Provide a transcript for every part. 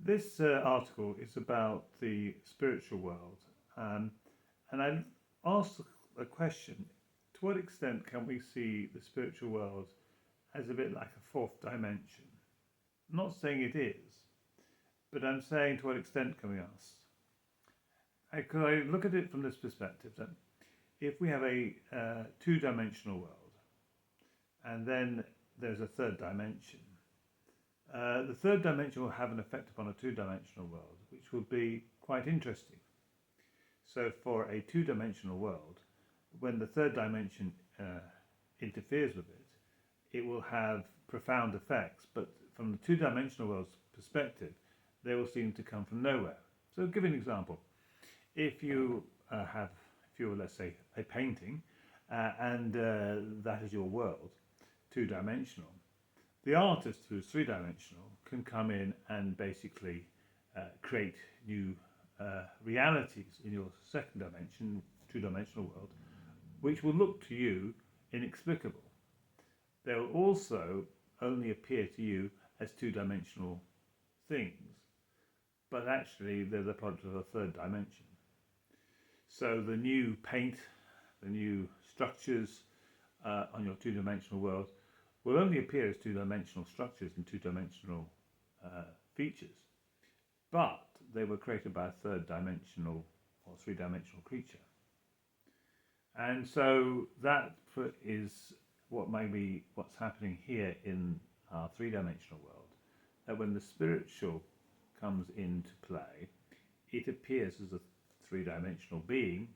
This article is about the spiritual world, and I asked a question: to what extent can we see the spiritual world as a bit like a fourth dimension? I'm not saying it is, but I'm saying to what extent can we ask? Because I look at it from this perspective that if we have a two-dimensional world, and then there's a third dimension, the third dimension will have an effect upon a two-dimensional world, which will be quite interesting. So for a two-dimensional world, when the third dimension interferes with it, it will have profound effects, but from the two-dimensional world's perspective, they will seem to come from nowhere. So I'll give you an example. If you let's say, a painting, and that is your world, two-dimensional, the artist who's three-dimensional can come in and basically create new realities in your second dimension, two-dimensional world, which will look to you inexplicable. They will also only appear to you as two-dimensional things, but actually they're the product of a third dimension. So the new paint, the new structures on your two-dimensional world will only appear as two-dimensional structures and two-dimensional features, but they were created by a third-dimensional or three-dimensional creature. And so that is what's happening here in our three-dimensional world, that when the spiritual comes into play, it appears as a three-dimensional being,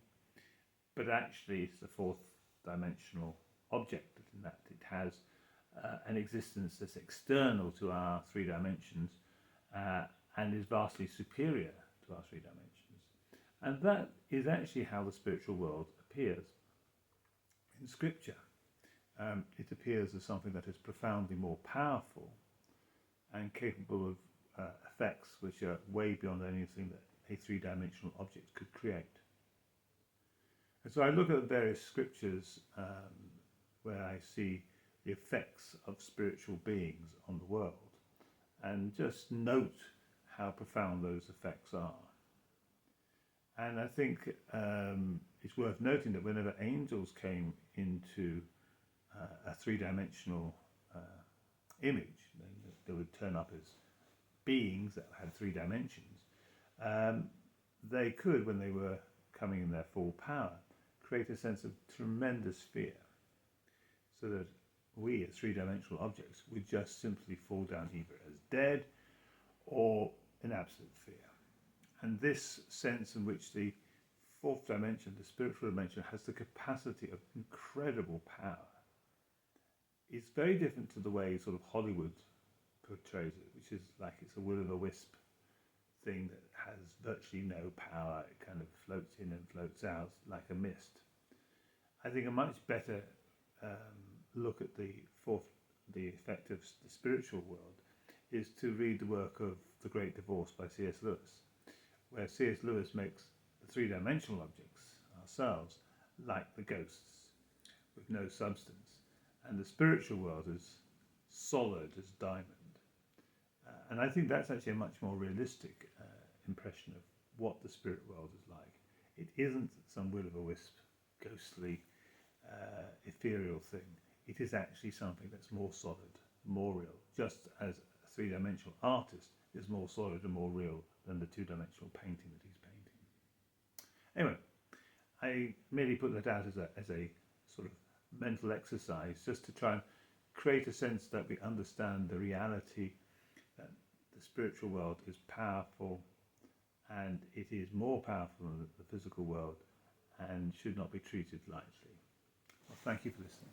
but actually it's a fourth-dimensional object, in that it has an existence that's external to our three dimensions and is vastly superior to our three dimensions. And that is actually how the spiritual world appears in Scripture. It appears as something that is profoundly more powerful and capable of effects which are way beyond anything that a three-dimensional object could create. And so I look at various scriptures where I see the effects of spiritual beings on the world, and just note how profound those effects are. And I think it's worth noting that whenever angels came into a three-dimensional image, they would turn up as beings that had three dimensions. They could, when they were coming in their full power, create a sense of tremendous fear, so that we as three-dimensional objects would just simply fall down either as dead or in absolute fear. And this sense in which the fourth dimension, the spiritual dimension, has the capacity of incredible power is very different to the way sort of Hollywood portrays it, which is like it's a will-o'-the-wisp thing that has virtually no power. It kind of floats in and floats out like a mist. I think a much better look at the effect of the spiritual world is to read the work of The Great Divorce by C.S. Lewis, where C.S. Lewis makes the three-dimensional objects, ourselves, like the ghosts, with no substance, and the spiritual world is solid as diamond. And I think that's actually a much more realistic impression of what the spirit world is like. It isn't some will-o'-the-wisp, ghostly, ethereal thing. It is actually something that's more solid, more real, just as a three-dimensional artist is more solid and more real than the two-dimensional painting that he's painting. Anyway, I merely put that out as a sort of mental exercise, just to try and create a sense that we understand the reality that the spiritual world is powerful, and it is more powerful than the physical world and should not be treated lightly. Well, thank you for listening.